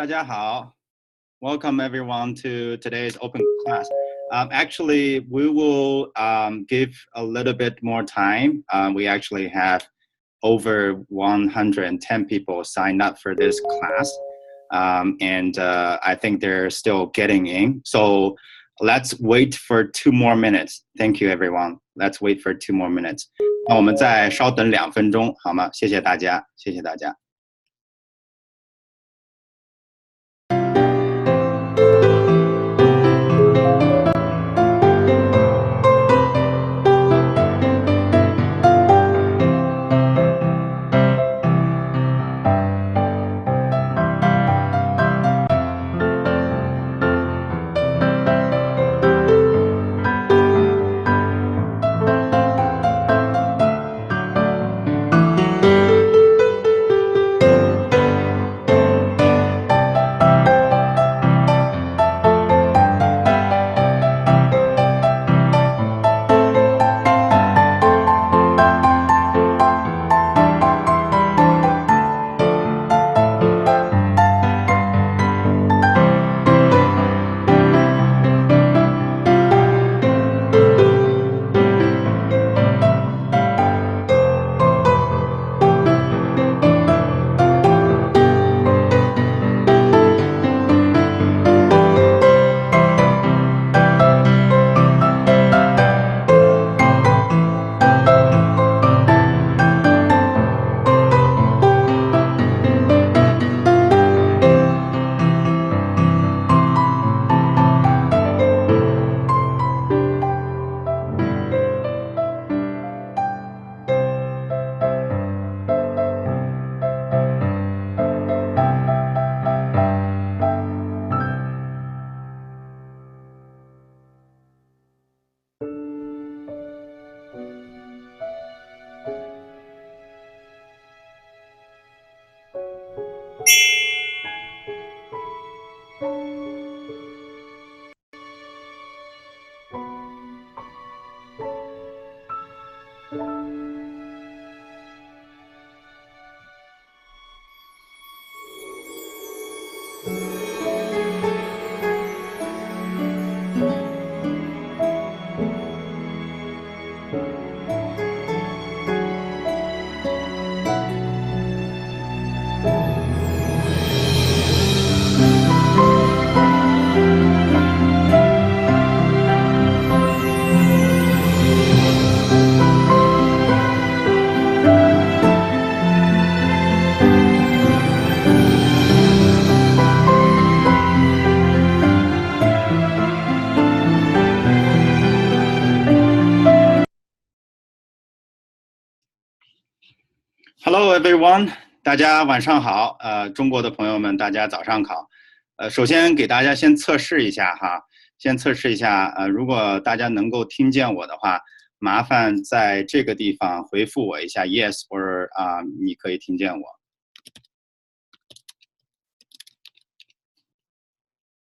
大家好. Welcome everyone to today's open class. Actually, we will give a little bit more time. We actually have over 110 people signed up for this class. And I think they're still getting in. So let's wait for 2 more minutes. Thank you, everyone. Let's wait for 2 more minutes. 那我们再稍等2分钟，好吗？谢谢大家，谢谢大家。Hello everyone， 大家晚上好。中国的朋友们，大家早上好。首先给大家先测试一下哈，先测试一下。如果大家能够听见我的话，麻烦在这个地方回复我一下 yes or 你可以听见我。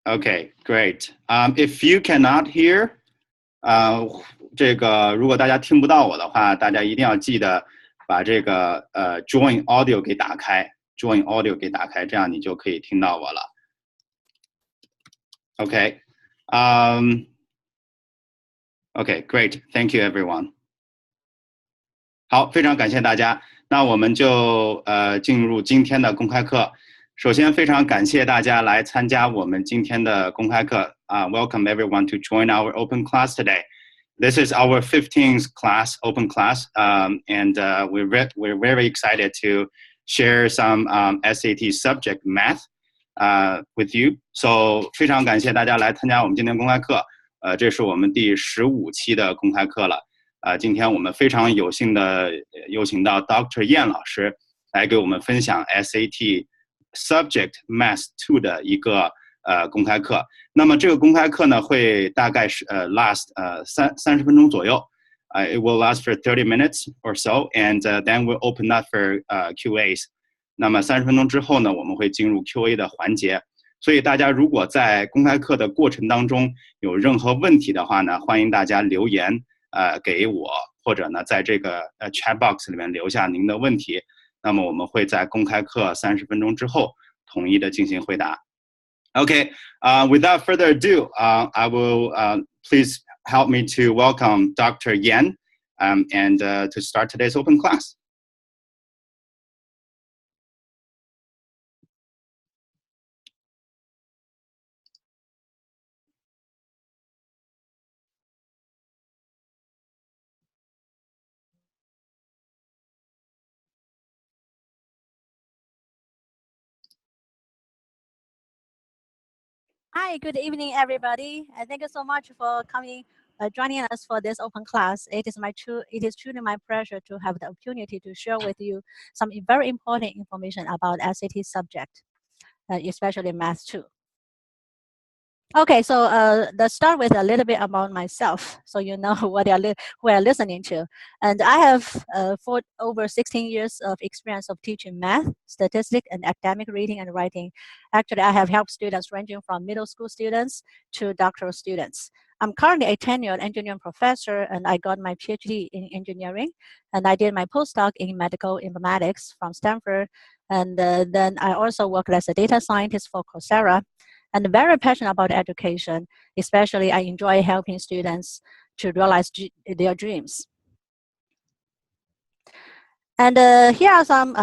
Okay, great. If you cannot hear， 这个如果大家听不到我的话，大家一定要记得把这个Join Audio 给打开 ，Join Audio 给打开，这样你就可以听到我了。Okay, okay, great. Thank you, everyone. 好，非常感谢大家。那我们就进入今天的公开课。首先，非常感谢大家来参加我们今天的公开课。Welcome everyone to join our open class today. This is our 15th class, open class, and we're very excited to share some SAT subject math with you. So 非常感谢大家来参加我们今天公开课。这是我们第15期的公开课了。今天我们非常有幸的有请到 Dr. 燕老师来给我们分享 SAT subject math 2的一个公开课。那么这个公开课呢，会大概是last 30分钟左右。It will last for 30 minutes or so, and then we'll open up for QAs. 那么30分钟之后呢，我们会进入 QA 的环节。所以大家如果在公开课的过程当中有任何问题的话呢，欢迎大家留言给我，或者呢在这个chat box 里面留下您的问题。那么我们会在公开课30分钟之后统一的进行回答。Okay, without further ado, I will please help me to welcome Dr. Yan and to start today's open class. Hi, good evening, everybody. And thank you so much for coming, joining us for this open class. It is truly my pleasure to have the opportunity to share with you some very important information about SAT subject, especially math too. Okay, so let's start with a little bit about myself, so you know who are listening to. And I have for over 16 years of experience of teaching math, statistics, and academic reading and writing. Actually, I have helped students ranging from middle school students to doctoral students. I'm currently a tenured engineering professor, and I got my PhD in engineering, and I did my postdoc in medical informatics from Stanford. And then I also worked as a data scientist for Coursera, and very passionate about education. Especially, I enjoy helping students to realize their dreams. And here are some,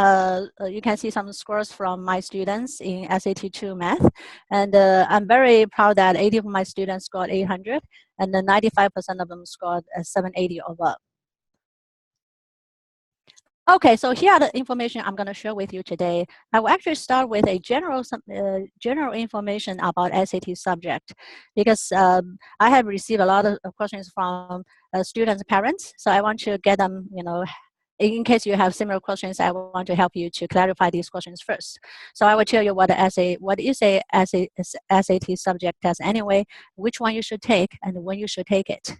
you can see some scores from my students in SAT 2 math. And I'm very proud that 80 of my students scored 800, and then 95% of them scored 780 or above. Okay, so here are the information I'm going to share with you today. I will actually start with a general information about SAT subject, because I have received a lot of questions from students' parents. So I want to get them, in case you have similar questions, I want to help you to clarify these questions first. So I will tell you what is a SAT subject test anyway, which one you should take, and when you should take it.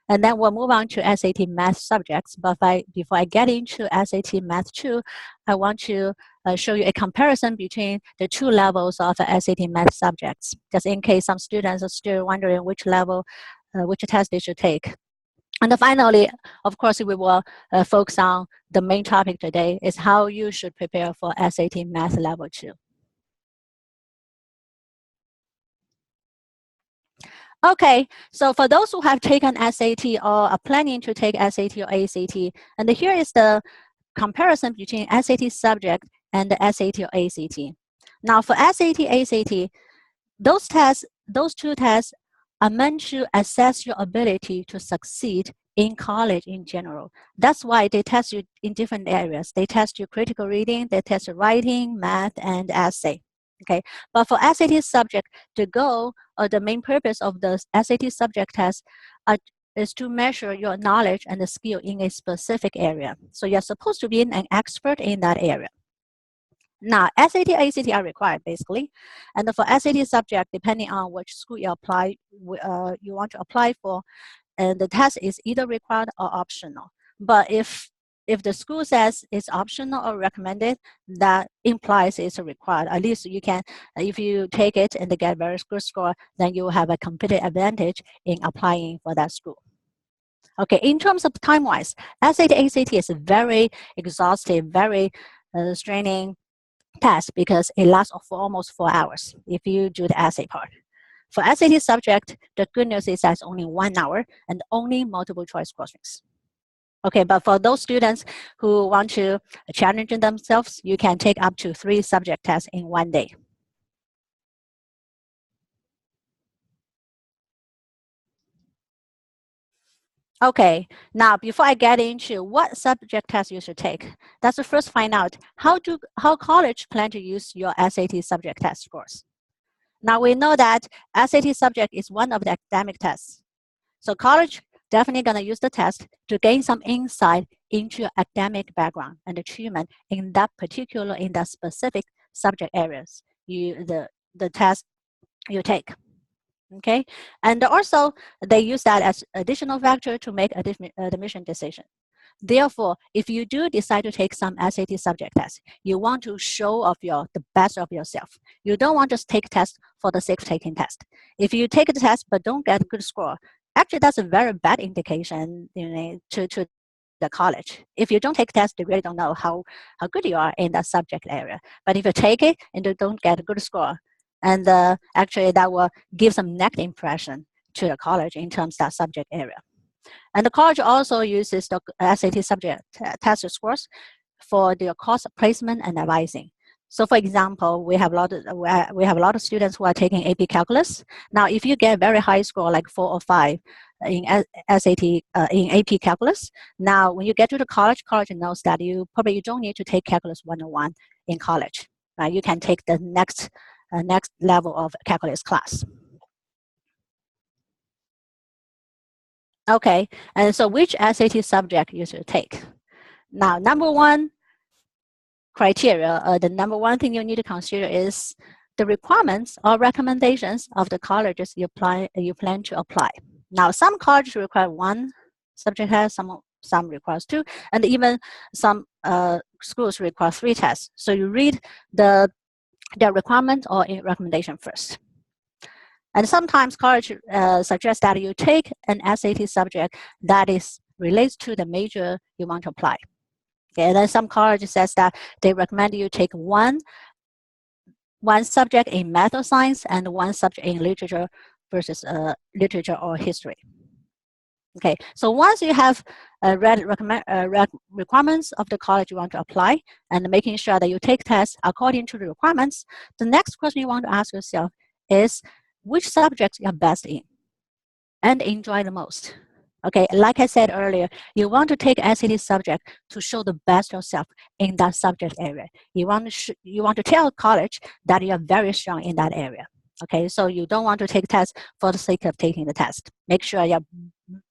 And then we'll move on to SAT math subjects. But before I get into SAT math 2, I want to show you a comparison between the two levels of SAT math subjects, just in case some students are still wondering which level, which test they should take. And then finally, of course, we will focus on the main topic today is how you should prepare for SAT math level 2. Okay, so for those who have taken SAT or are planning to take SAT or ACT, and here is the comparison between SAT subject and the SAT or ACT. Now for SAT, ACT, those two tests are meant to assess your ability to succeed in college in general. That's why they test you in different areas. They test you critical reading, they test you writing, math, and essay. Okay, but for SAT subject, the goal or the main purpose of the SAT subject test is to measure your knowledge and the skill in a specific area. So you're supposed to be an expert in that area. Now, SAT, ACT are required basically, and for SAT subject, depending on which school you want to apply for, and the test is either required or optional. But if the school says it's optional or recommended, that implies it's required. At least you can, if you take it and get a very good score, then you will have a competitive advantage in applying for that school. Okay, in terms of time-wise, SAT, ACT is a very exhaustive, very straining test because it lasts for almost 4 hours if you do the essay part. For SAT subject, the good news is that it's only 1 hour and only multiple choice questions. Okay, but for those students who want to challenge themselves, you can take up to 3 subject tests in 1 day. Okay, now before I get into what subject test you should take, let's first find out how college plan to use your SAT subject test scores. Now we know that SAT subject is one of the academic tests. So college definitely going to use the test to gain some insight into your academic background and achievement in that specific subject areas the test you take. Okay, and also they use that as additional factor to make a admission decision. Therefore, if you do decide to take some SAT subject test, you want to show off the best of yourself. You don't want to just take test for the sake of taking test. If you take the test but don't get a good score, actually that's a very bad indication, to the college. If you don't take test, they really don't know how good you are in that subject area. But if you take it and you don't get a good score, And actually, that will give some negative impression to the college in terms of that subject area. And the college also uses the SAT subject test scores for their course placement and advising. So, for example, we have a lot of students who are taking AP Calculus. Now, if you get very high score, like 4 or 5 in SAT in AP Calculus, now when you get to the college knows that you don't need to take Calculus 101 in college. Right? You can take the next level of calculus class. Okay, and so which SAT subject you should take? Now, number one criteria, the number one thing you need to consider is the requirements or recommendations of the colleges you plan to apply. Now, some colleges require 1 subject test, some requires 2, and even some schools require 3 tests. So you read the requirement or recommendation first. And sometimes college suggests that you take an SAT subject that is relates to the major you want to apply. Okay, and then some college says that they recommend you take one subject in math or science and 1 subject in literature versus literature or history. Okay, so once you have read requirements of the college you want to apply and making sure that you take tests according to the requirements, the next question you want to ask yourself is which subjects you are best in and enjoy the most. Okay, like I said earlier, you want to take SAT subject to show the best yourself in that subject area. You want to tell college that you are very strong in that area. Okay, so you don't want to take tests for the sake of taking the test. Make sure you're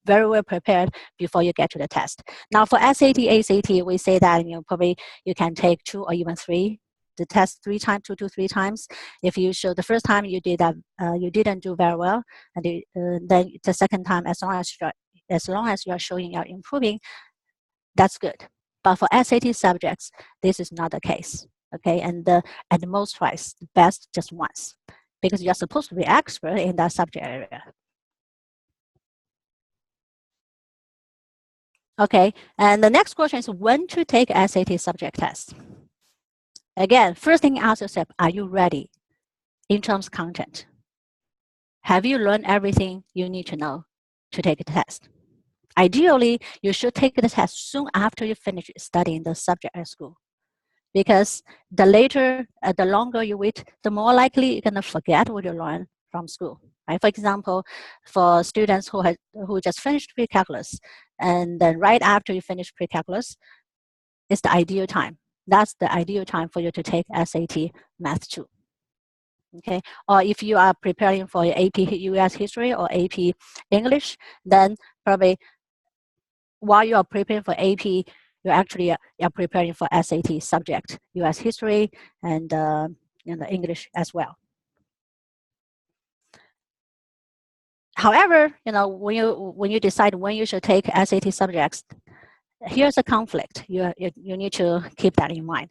very well prepared before you get to the test. Now for SAT, ACT, we say that probably you can take 2 or even 3. The test 2 to 3 times. If you show the first time you did that, you didn't do very well, and then the second time, as long as you are showing you're improving, that's good. But for SAT subjects, this is not the case. Okay, and at the most twice, best just once, because you're supposed to be expert in that subject area. Okay, and the next question is when to take SAT subject test. Again, first thing ask yourself, are you ready in terms of content? Have you learned everything you need to know to take the test? Ideally, you should take the test soon after you finish studying the subject at school, because the longer you wait, the more likely you're going to forget what you learned from school. Right? For example, for students who just finished pre-calculus, and then right after you finish pre-calculus, it's the ideal time. That's the ideal time for you to take SAT Math 2. Okay, or if you are preparing for AP US History or AP English, then probably while you are preparing for AP, you actually are preparing for SAT subject, US History and English as well. However, when you decide when you should take SAT subjects, here's a conflict. You need to keep that in mind.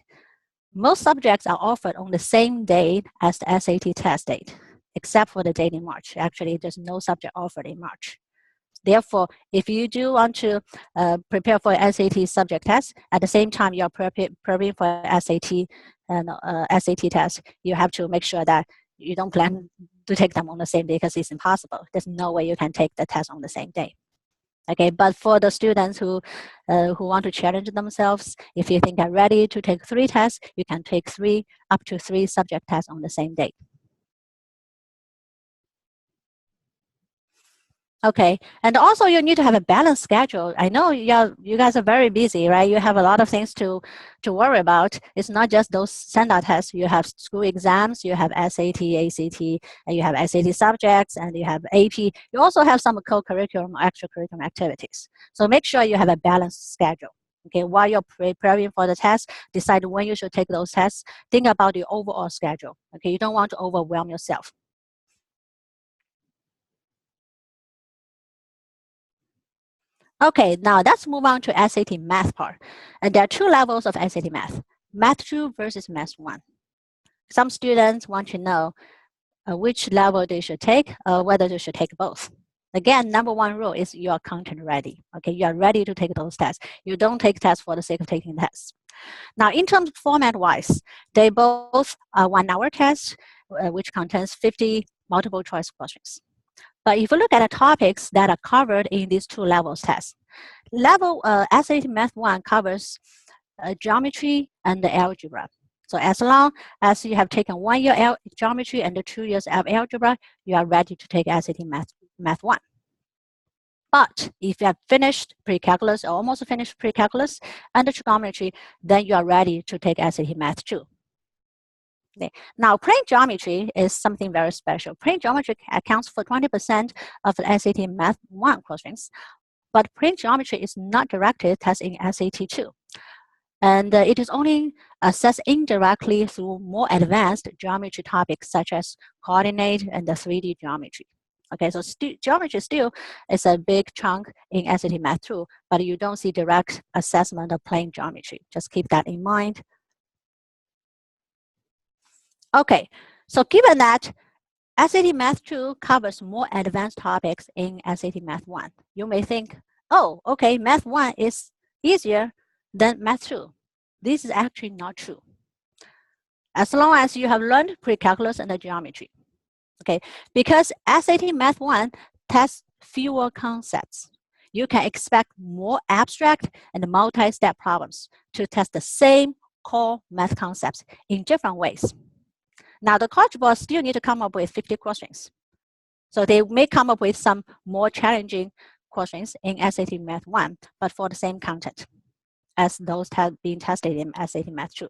Most subjects are offered on the same date as the SAT test date, except for the date in March. Actually, there's no subject offered in March. Therefore, if you do want to prepare for SAT subject test, at the same time you're preparing for SAT and SAT test, you have to make sure that you don't plan to take them on the same day, because it's impossible. There's no way you can take the test on the same day. Okay, but for the students who want to challenge themselves, if you think they're ready to take 3 tests, you can take up to 3 subject tests on the same day. Okay, and also you need to have a balanced schedule. I know you guys are very busy, right? You have a lot of things to worry about. It's not just those standard tests. You have school exams, you have SAT, ACT, and you have SAT subjects, and you have AP. You also have some co-curriculum or extracurriculum activities. So make sure you have a balanced schedule. Okay, while you're preparing for the test, decide when you should take those tests. Think about the overall schedule. Okay, you don't want to overwhelm yourself. Okay, now let's move on to SAT Math part. And there are 2 levels of SAT Math, Math 2 versus Math 1. Some students want to know which level they should take, whether they should take both. Again, number 1 rule is you are content ready. Okay, you are ready to take those tests. You don't take tests for the sake of taking tests. Now, in terms of format-wise, they both are 1-hour tests which contains 50 multiple choice questions. But if you look at the topics that are covered in these two levels tests, level SAT Math 1 covers geometry and algebra. So as long as you have taken 1 year geometry and 2 years of algebra, you are ready to take SAT Math 1. But if you have finished pre-calculus or almost finished pre-calculus and trigonometry, then you are ready to take SAT Math 2. Okay. Now, plane geometry is something very special. Plane geometry accounts for 20% of the SAT Math 1 questions, but plane geometry is not directed test in SAT 2. And it is only assessed indirectly through more advanced geometry topics such as coordinate and the 3D geometry. Okay, so geometry still is a big chunk in SAT Math 2, but you don't see direct assessment of plane geometry. Just keep that in mind. Okay, so given that SAT Math 2 covers more advanced topics in SAT Math 1, you may think, oh, okay, Math 1 is easier than Math 2. This is actually not true. As long as you have learned pre-calculus and the geometry, okay, because SAT Math 1 tests fewer concepts. You can expect more abstract and multi-step problems to test the same core math concepts in different ways. Now, the College Board still need to come up with 50 questions. So they may come up with some more challenging questions in SAT Math 1, but for the same content as those have been tested in SAT Math 2.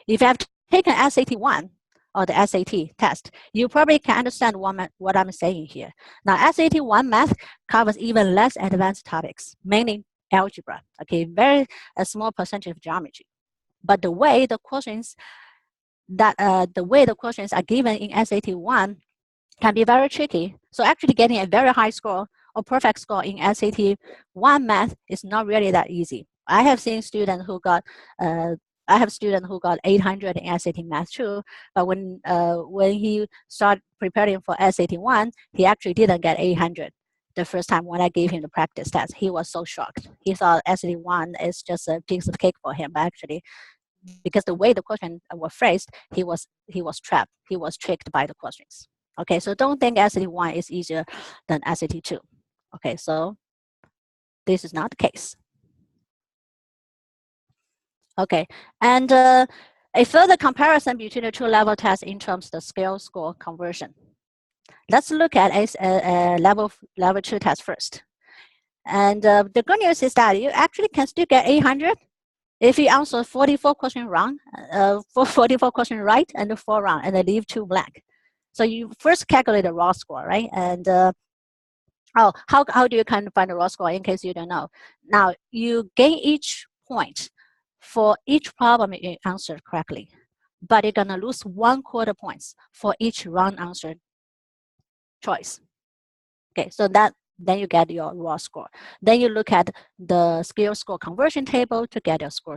If you have taken SAT 1 or the SAT test, you probably can understand what I'm saying here. Now, SAT 1 math covers even less advanced topics, mainly algebra, okay, very small percentage of geometry. But the way the questions are given in SAT 1 can be very tricky. So actually getting a very high score or perfect score in SAT 1 math is not really that easy. I have seen students who got 800 in SAT Math 2, but when he started preparing for SAT 1, he actually didn't get 800 the first time when I gave him the practice test. He was so shocked. He thought SAT 1 is just a piece of cake for him, but actually, because the way the questions were phrased, he was trapped. He was tricked by the questions. Okay, so don't think SAT 1 is easier than SAT 2. Okay, so this is not the case. Okay, and a further comparison between the two level tests in terms of the scale score conversion. Let's look at a level 2 test first. And the good news is that you actually can still get 800 if you answer 44 questions wrong, 44 questions right, and 4 wrong, and then leave 2 blank. So you first calculate the raw score, right? And how do you kind of find the raw score in case you don't know? Now, you gain each point for each problem you answered correctly, but you're gonna lose 1/4 points for each wrong answer choice. Okay, so then you get your raw score. Then you look at the skill score conversion table to get your score.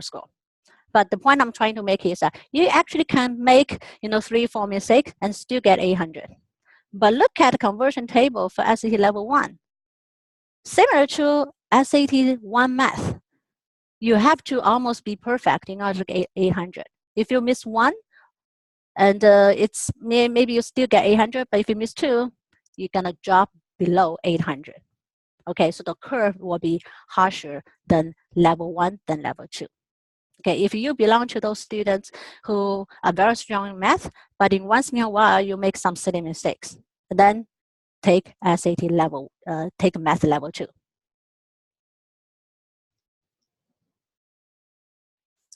But the point I'm trying to make is that you actually can make 3-4 mistakes and still get 800. But look at the conversion table for SAT level 1. Similar to SAT 1 math, you have to almost be perfect in order to get 800. If you miss 1, and it's maybe you still get 800, but if you miss 2, you're gonna drop below 800. Okay, so the curve will be harsher than level 1 than level 2. Okay, if you belong to those students who are very strong in math, but in once in a while you make some silly mistakes, then take SAT level, take math level 2.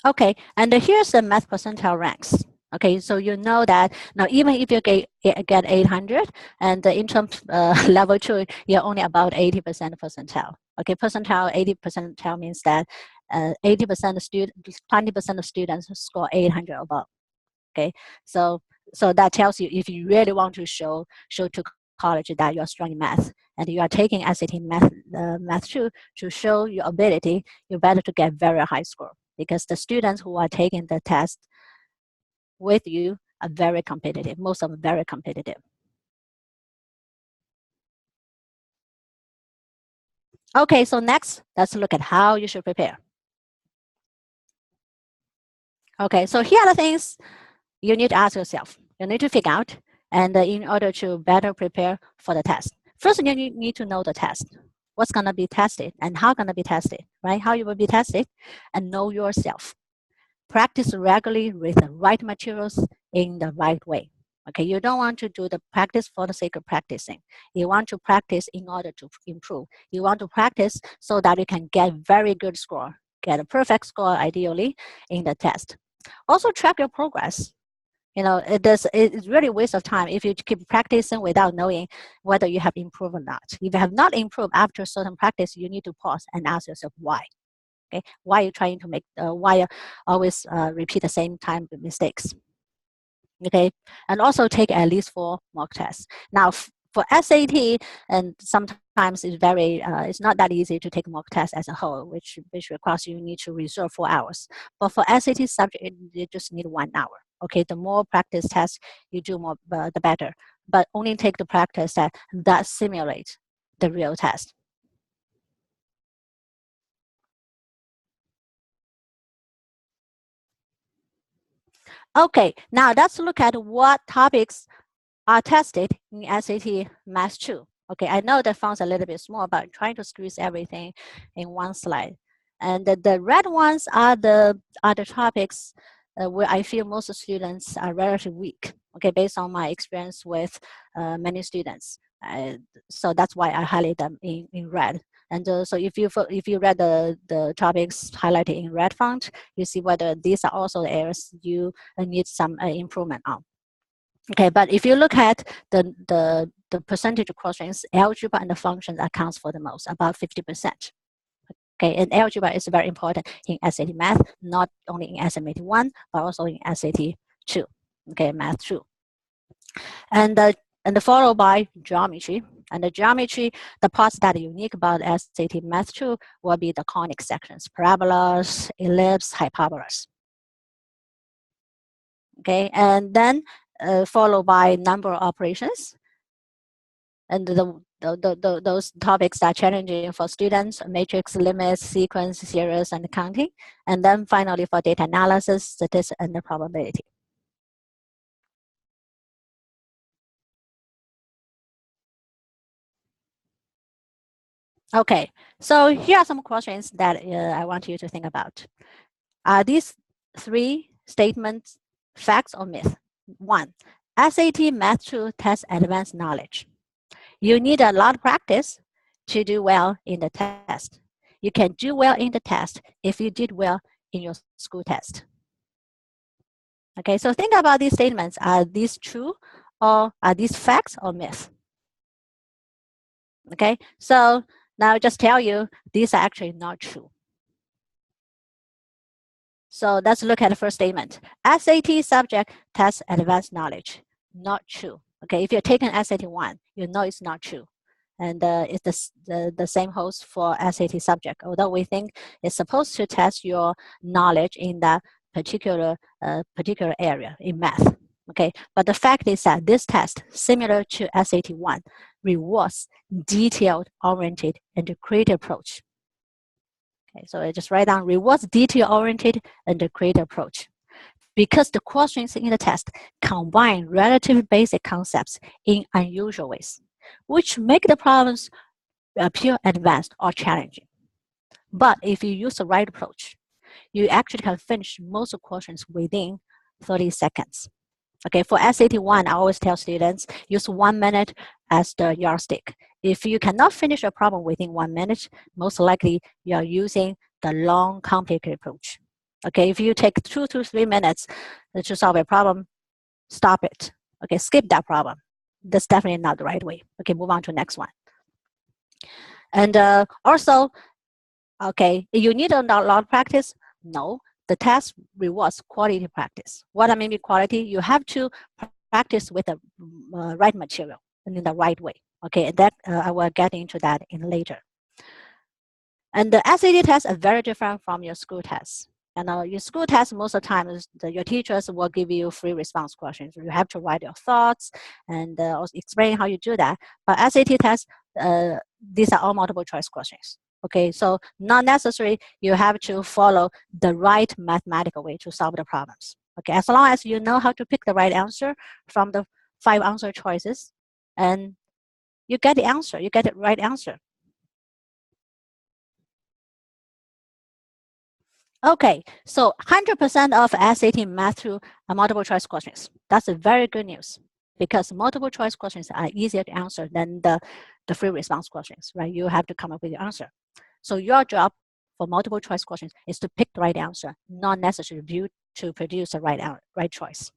Okay, and here's the math percentile ranks. Okay, so you know that now even if you get 800, and in terms level 2, you're only about 80% percentile. Okay, percentile, 80 percentile means that 80% of students, 20% of students score 800 above. Okay, so that tells you if you really want to show to college that you're strong in math and you are taking SAT math 2 to show your ability, you better to get very high score, because the students who are taking the test with you are very competitive. Most of them very competitive. Okay, so next, let's look at how you should prepare. Okay, so here are the things you need to ask yourself. You need to figure out and in order to better prepare for the test. First, you need to know the test. What's going to be tested and how going to be tested, right? How you will be tested, and know yourself. Practice regularly with the right materials in the right way. Okay, you don't want to do the practice for the sake of practicing. You want to practice in order to improve. You want to practice so that you can get very good score, get a perfect score ideally in the test. Also track your progress. It's really a waste of time if you keep practicing without knowing whether you have improved or not. If you have not improved after certain practice, you need to pause and ask yourself why. Okay, why are you trying to why you always repeat the same time mistakes? Okay, and also take at least 4 mock tests. Now, for SAT, and sometimes it's not that easy to take mock test as a whole, which requires you need to reserve 4 hours. But for SAT subject, you just need 1 hour. Okay, the more practice tests you do, more the better. But only take the practice that simulate the real test. Okay, now let's look at what topics are tested in SAT Math 2. Okay, I know the font's a little bit small, but I'm trying to squeeze everything in one slide. And the red ones are the topics where I feel most students are relatively weak. Okay, based on my experience with many students. So that's why I highlight them in red. And so if you read the topics highlighted in red font, you see whether these are also the areas you need some improvement on. Okay, but if you look at the percentage of questions, algebra and the functions accounts for the most, about 50%. Okay, and algebra is very important in SAT Math, not only in SAT 1, but also in SAT 2. Okay, Math 2. And followed by geometry. And the geometry, the parts that are unique about SAT Math 2 will be the conic sections, parabolas, ellipse, hyperbolas. Okay, and then followed by number operations. And those topics are challenging for students: matrix, limits, sequence, series, and counting. And then finally for data analysis, statistics, and the probability. Okay, so here are some questions that I want you to think about. Are these 3 statements facts or myth? 1, SAT Math 2 tests advanced knowledge. You need a lot of practice to do well in the test. You can do well in the test if you did well in your school test. Okay, so think about these statements. Are these true, or are these facts or myths? Okay, so now just tell you these are actually not true. So let's look at the first statement. SAT subject tests advanced knowledge. Not true. Okay, if you're taking SAT 1, you know it's not true. And it's the same holds for SAT subject, although we think it's supposed to test your knowledge in that particular area in math. Okay, but the fact is that this test, similar to SAT 1, rewards detailed, oriented, and creative approach. Okay, so I just write down rewards detail-oriented and the creative approach. Because the questions in the test combine relatively basic concepts in unusual ways, which make the problems appear advanced or challenging. But if you use the right approach, you actually can finish most questions within 30 seconds. Okay, for SAT 1, I always tell students, use 1 minute as the yardstick. If you cannot finish a problem within 1 minute, most likely you are using the long, complicated approach. Okay, if you take 2 to 3 minutes to solve a problem, stop it. Okay, skip that problem. That's definitely not the right way. Okay, move on to the next one. And also, okay, you need a lot of practice? No, the test rewards quality practice. What I mean by quality, you have to practice with the right material and in the right way. Okay, and that I will get into that in later. And the SAT tests are very different from your school tests. And your school tests, most of the time, your teachers will give you free response questions. You have to write your thoughts and also explain how you do that. But SAT tests, these are all multiple choice questions. Okay, so not necessary you have to follow the right mathematical way to solve the problems. Okay, as long as you know how to pick the right answer from 5 answer choices, and you get the answer. You get the right answer. Okay, so 100% of SAT math through multiple choice questions. That's a very good news because multiple choice questions are easier to answer than the free response questions, right? You have to come up with your answer. So your job for multiple choice questions is to pick the right answer, not necessarily to produce the right choice.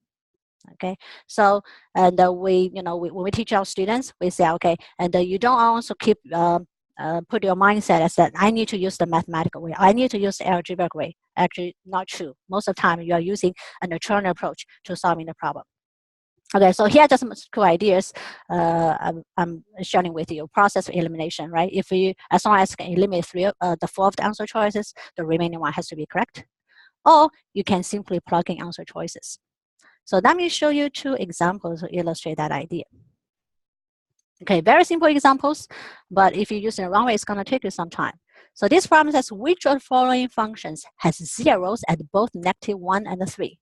Okay, so and when we teach our students, we say, okay, and you don't also keep put your mindset as that I need to use the mathematical way, I need to use the algebraic way. Actually, not true. Most of the time, you are using an alternate approach to solving the problem. Okay, so here are just some cool ideas I'm sharing with you. Process elimination, right? If you, as long as you can eliminate the 4 of the answer choices, the remaining one has to be correct. Or you can simply plug in answer choices. So let me show you 2 examples to illustrate that idea. Okay, very simple examples, but if you use it the wrong way, it's going to take you some time. So this problem says, which of the following functions has zeros at both -1 and 3?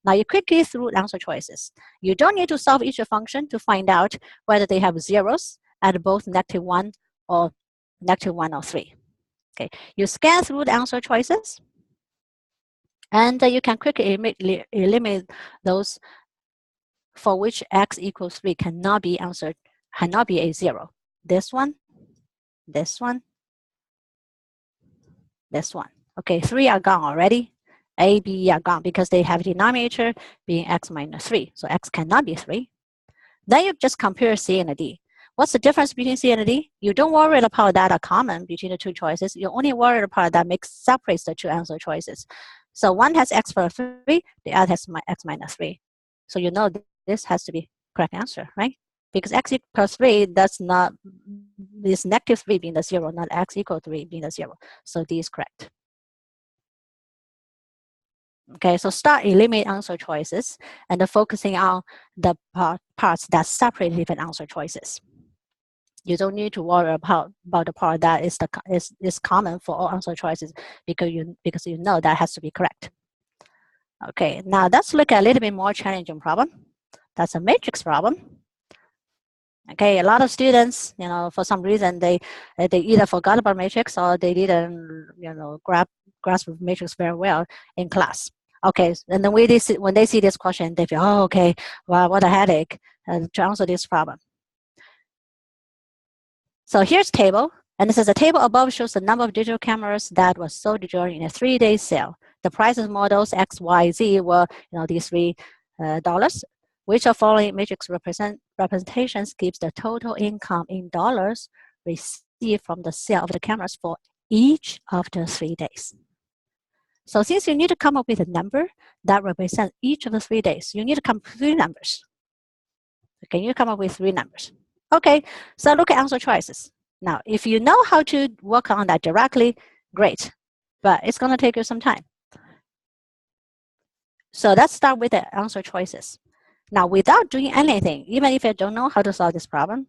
Now you quickly through answer choices. You don't need to solve each function to find out whether they have zeros at both -1 or -1 or 3. Okay, you scan through the answer choices, and you can quickly eliminate those for which x equals 3 cannot be answered, cannot be a 0. This one, this one, this one. Okay, 3 are gone already. A, B are gone because they have denominator being x minus 3. So x cannot be 3. Then you just compare C and D. What's the difference between C and D? You don't worry about part that are common between the 2 choices. You only worry about part that separates the 2 answer choices. So one has x plus 3, the other has x minus 3. So you know this has to be correct answer, right? Because x plus 3 does not, is -3 being the 0, not x equal 3 being the 0. So D is correct. Okay, so start eliminate answer choices and focusing on the parts that separate different answer choices. You don't need to worry about the part that is common for all answer choices because you know that has to be correct. Okay, now let's look at a little bit more challenging problem. That's a matrix problem. Okay, a lot of students, for some reason they either forgot about matrix or they didn't, grasp matrix very well in class. Okay, and then when they see this question, they feel, oh, okay, wow, what a headache to answer this problem. So here's table, and this is a table above shows the number of digital cameras that was sold during a 3-day sale. The prices models X, Y, Z were, these $3. Which of following matrix representations gives the total income in dollars received from the sale of the cameras for each of the 3 days? So since you need to come up with a number that represents each of the 3 days, you need to come up with 3 numbers. Okay, you come up with 3 numbers. Okay, so look at answer choices. Now, if you know how to work on that directly, great, but it's going to take you some time. So let's start with the answer choices. Now, without doing anything, even if I don't know how to solve this problem,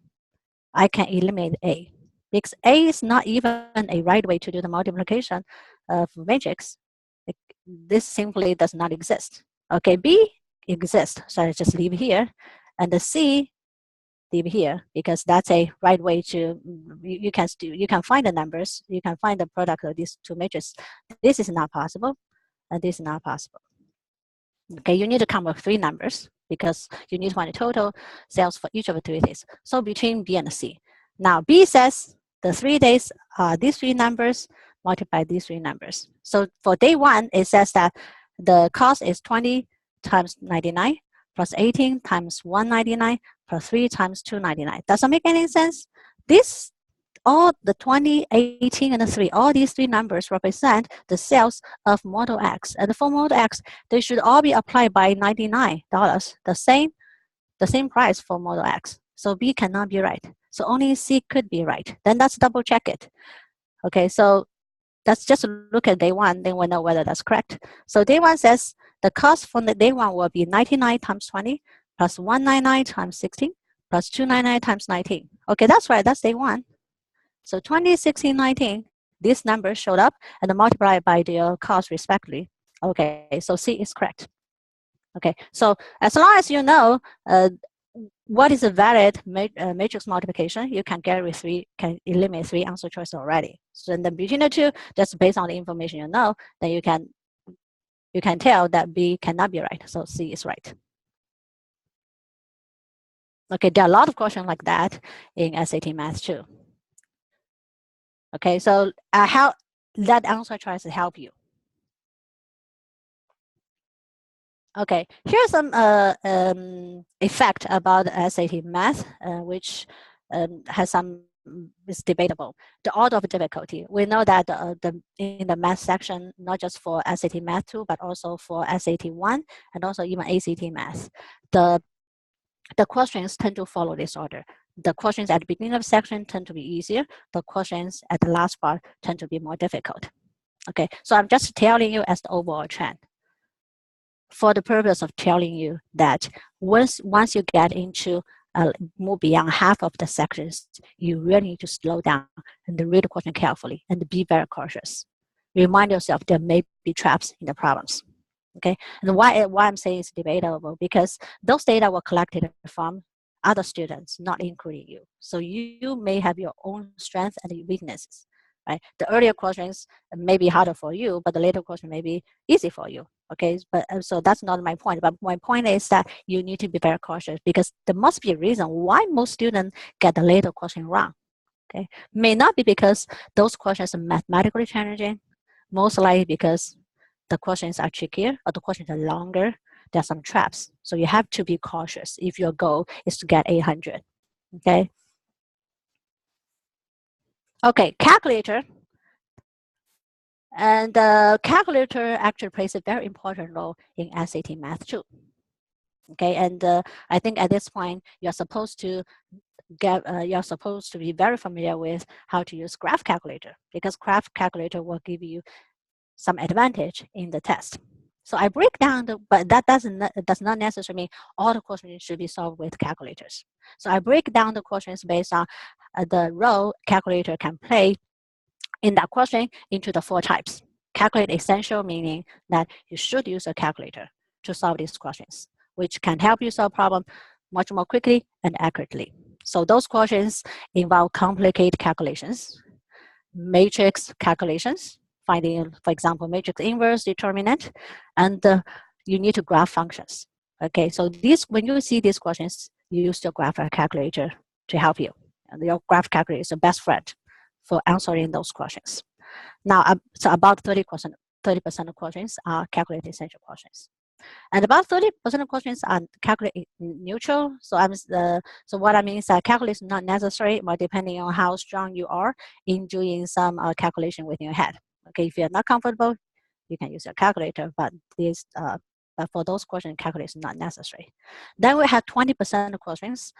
I can eliminate A, because A is not even a right way to do the multiplication of matrix. This simply does not exist. Okay, B exists, so I just leave here, and the C leave here because that's a right way to, you can find the numbers, you can find the product of these 2 matrices. This is not possible, and this is not possible. Okay, you need to come up with 3 numbers because you need to find the total sales for each of the 3 days. So between B and C. Now B says the 3 days are these 3 numbers multiplied these 3 numbers. So for day 1, it says that the cost is 20 times 99 plus 18 times 199 plus 3 times 299. Doesn't make any sense. This, all the 20, 18, and the 3, all these 3 numbers represent the sales of Model X. And for Model X, they should all be applied by $99, the same price for Model X. So B cannot be right. So only C could be right. Then let's double check it. Okay, so let's just look at day 1, then we'll know whether that's correct. So day 1 says the cost for the day 1 will be 99 times 20 plus 199 times 16 plus 299 times 19. Okay, that's right, that's day 1. So 20, 16, 19, these numbers showed up and multiplied by their cost respectively. Okay, so C is correct. Okay, so as long as you know what is a valid matrix multiplication? You can get with can eliminate 3 answer choices already. So then between the two, just based on the information you know, then you can tell that B cannot be right. So C is right. Okay, there are a lot of questions like that in SAT math too. Okay, so how that answer choice help you? Okay, here's some effect about SAT math, which has some is debatable. The order of difficulty. We know that in the math section, not just for SAT math 2, but also for SAT 1 and also even ACT math, the questions tend to follow this order. The questions at the beginning of the section tend to be easier. The questions at the last part tend to be more difficult. Okay, so I'm just telling you as the overall trend for the purpose of telling you that once you get into move beyond half of the sections, you really need to slow down and read the question carefully and be very cautious. Remind yourself there may be traps in the problems. Okay, and why I'm saying it's debatable, because those data were collected from other students, not including you. So you may have your own strengths and weaknesses, right? The earlier questions may be harder for you, but the later question may be easy for you. Okay, but so that's not my point. But my point is that you need to be very cautious, because there must be a reason why most students get the later question wrong. Okay, may not be because those questions are mathematically challenging, most likely because the questions are trickier or the questions are longer. There are some traps. So you have to be cautious if your goal is to get 800. Okay. Okay, calculator. And the calculator actually plays a very important role in SAT math too. Okay, and I think at this point you're supposed to be very familiar with how to use graph calculator, because graph calculator will give you some advantage in the test. So I break down but that does not necessarily mean all the questions should be solved with calculators. So I break down the questions based on the role calculator can play in that question into the 4 types. Calculate essential, meaning that you should use a calculator to solve these questions, which can help you solve problems much more quickly and accurately. So those questions involve complicated calculations, matrix calculations, finding, for example, matrix inverse determinant, and you need to graph functions. Okay, so when you see these questions, you use your graph calculator to help you. And your graph calculator is the best friend for answering those questions. Now, so about 30% of questions are calculate essential questions. And about 30% of questions are calculate neutral. So so what I mean is that calculate is not necessary, but depending on how strong you are in doing some calculation within your head. Okay, if you're not comfortable, you can use your calculator, but for those questions, calculate is not necessary. Then we have 20% of questions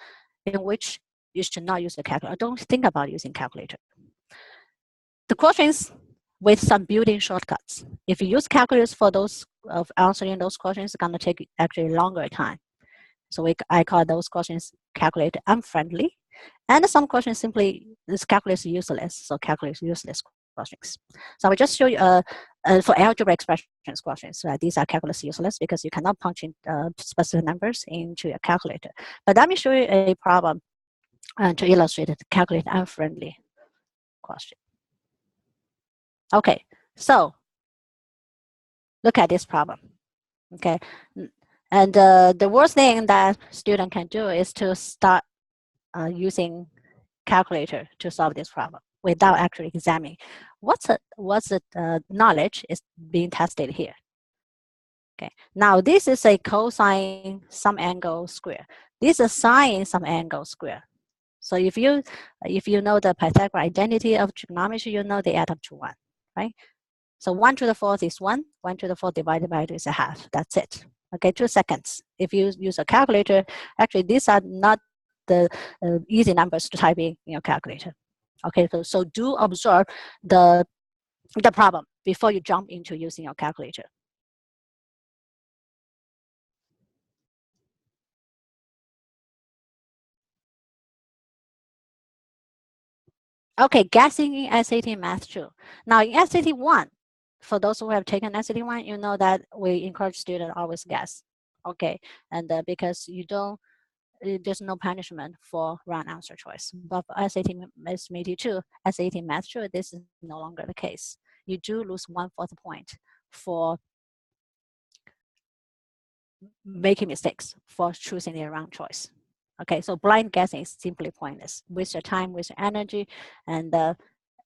in which you should not use the calculator. Don't think about using calculator. The questions with some built-in shortcuts. If you use calculus for those of answering those questions, it's gonna take actually longer time. So I call those questions calculator unfriendly. And some questions simply, this calculus is useless, so calculus useless questions. So I will just show you for algebra expressions questions, these are calculus useless because you cannot punch in specific numbers into a calculator. But let me show you a problem to illustrate the calculator unfriendly question. Okay, so look at this problem. Okay, and the worst thing that student can do is to start using calculator to solve this problem without actually examining what's the knowledge is being tested here. Okay, now this is a cosine some angle square. This is sine some angle square. So if you know the Pythagorean identity of trigonometry, you know they add up to 1, right? So 1 to the 4th is 1. 1 to the 4th divided by 2 is a half. That's it. Okay, 2 seconds. If you use a calculator, actually these are not the easy numbers to type in your calculator. Okay, so do observe the problem before you jump into using your calculator. Okay, guessing in SAT Math 2. Now in SAT 1, for those who have taken SAT 1, you know that we encourage students always guess. Okay, and because you don't there's no punishment for wrong answer choice. But for SAT SMAT 2, SAT Math 2, this is no longer the case. You do lose 1/4 point for making mistakes, for choosing the wrong choice. Okay, so blind guessing is simply pointless. Waste your time, waste your energy, and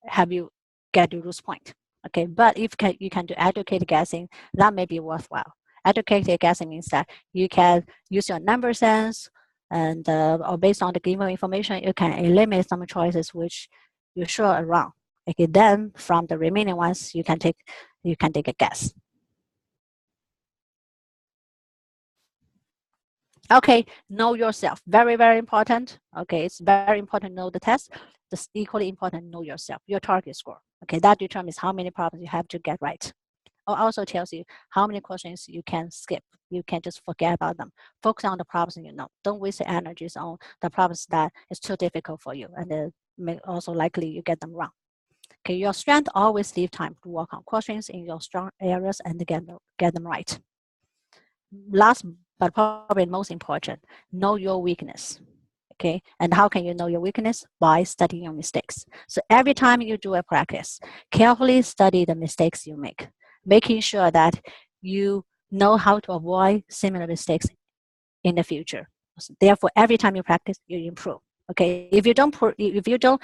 have you get to lose point. Okay, but if you can do educated guessing, that may be worthwhile. Educated guessing means that you can use your number sense, and or based on the given information, you can eliminate some choices which you're sure are wrong. Okay, then from the remaining ones, you can take a guess. Okay, know yourself. Very, very important. Okay, it's very important to know the test. Just equally important, know yourself, your target score. Okay, that determines how many problems you have to get right. Or also tells you how many questions you can skip. You can just forget about them. Focus on the problems you know. Don't waste your energies on the problems that is too difficult for you, and may also likely you get them wrong. Okay, your strength always leave time to work on questions in your strong areas and get them right. Last but probably most important, know your weakness. Okay, and how can you know your weakness? By studying your mistakes. So every time you do a practice, carefully study the mistakes you make, making sure that you know how to avoid similar mistakes in the future. So therefore, every time you practice, you improve. Okay, if you don't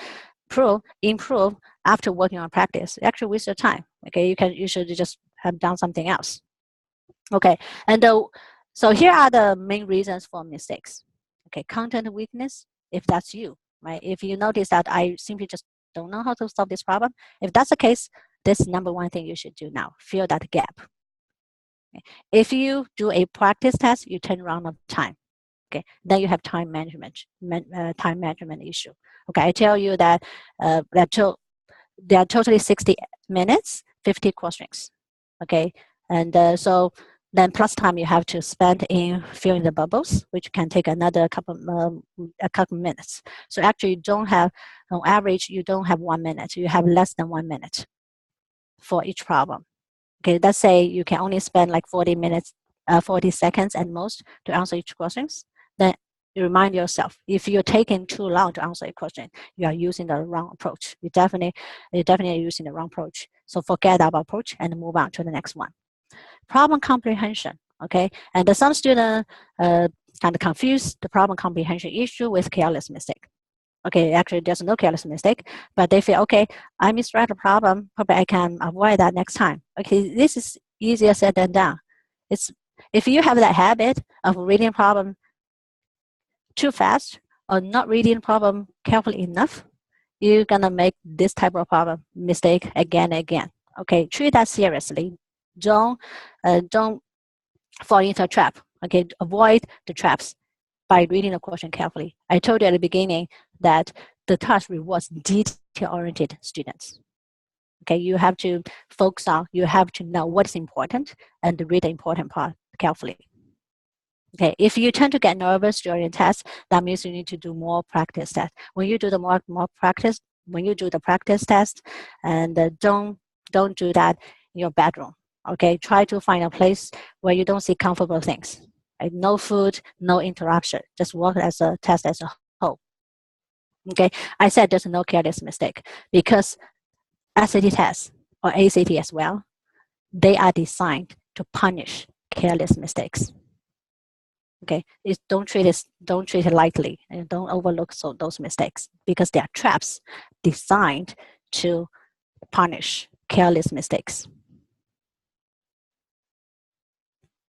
improve after working on practice, you actually waste your time. Okay, you should just have done something else. Okay, and so here are the main reasons for mistakes. Okay, content weakness, if that's you, right? If you notice that I simply just don't know how to solve this problem, if that's the case, this is number one thing you should do now, fill that gap. Okay. If you do a practice test, you turn around on time. Okay, then you have time management issue. Okay, I tell you that there are totally 60 minutes, 50 questions. Okay, and so then plus time you have to spend in filling the bubbles, which can take another a couple minutes. So actually, you don't have, on average, you don't have 1 minute. You have less than 1 minute for each problem. Okay, let's say you can only spend like 40 minutes, 40 seconds at most to answer each questions. Then you remind yourself, if you're taking too long to answer a question, you are using the wrong approach. You're definitely using the wrong approach. So forget about approach and move on to the next one. Problem comprehension. Okay, and some students kind of confuse the problem comprehension issue with careless mistake. Okay, actually there's no careless mistake, but they feel, okay, I misread the problem, probably I can avoid that next time. Okay, this is easier said than done. It's if you have that habit of reading problem too fast or not reading problem carefully enough, you're gonna make this type of problem mistake again and again. Okay, treat that seriously. Don't fall into a trap. Okay, avoid the traps by reading the question carefully. I told you at the beginning that the task rewards detail-oriented students. Okay, you have to focus on, you have to know what's important and read the important part carefully. Okay, if you tend to get nervous during tests, that means you need to do more practice tests. When you do the more practice, when you do the practice test, and don't do that in your bedroom. Okay, try to find a place where you don't see comfortable things. Right? No food, no interruption. Just work as a test as a whole. Okay, I said there's no careless mistake because SAT tests or ACT as well, they are designed to punish careless mistakes. Okay, don't treat it lightly and don't overlook those mistakes because they are traps designed to punish careless mistakes.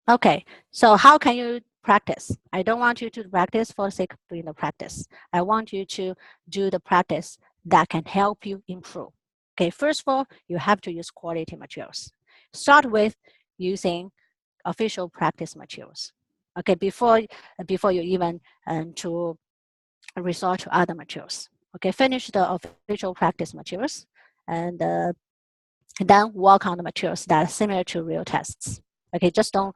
Okay, so how can you practice? I don't want you to practice for the sake of doing the practice. I want you to do the practice that can help you improve. Okay, first of all, you have to use quality materials. Start with using official practice materials. Okay, before you even to resort to other materials. Okay, finish the official practice materials and then work on the materials that are similar to real tests. Okay, just don't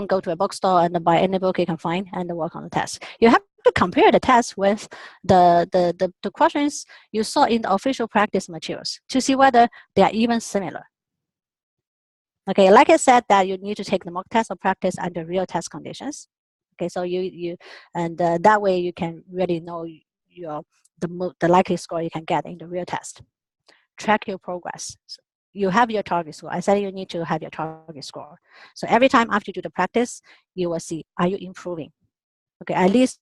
go to a bookstore and buy any book you can find and work on the test. You have to compare the test with the questions you saw in the official practice materials to see whether they are even similar. Okay, like I said that you need to take the mock test or practice under real test conditions. Okay, so that way you can really know the likely score you can get in the real test. Track your progress. So you have your target score. I said you need to have your target score. So every time after you do the practice, you will see, are you improving? Okay, at least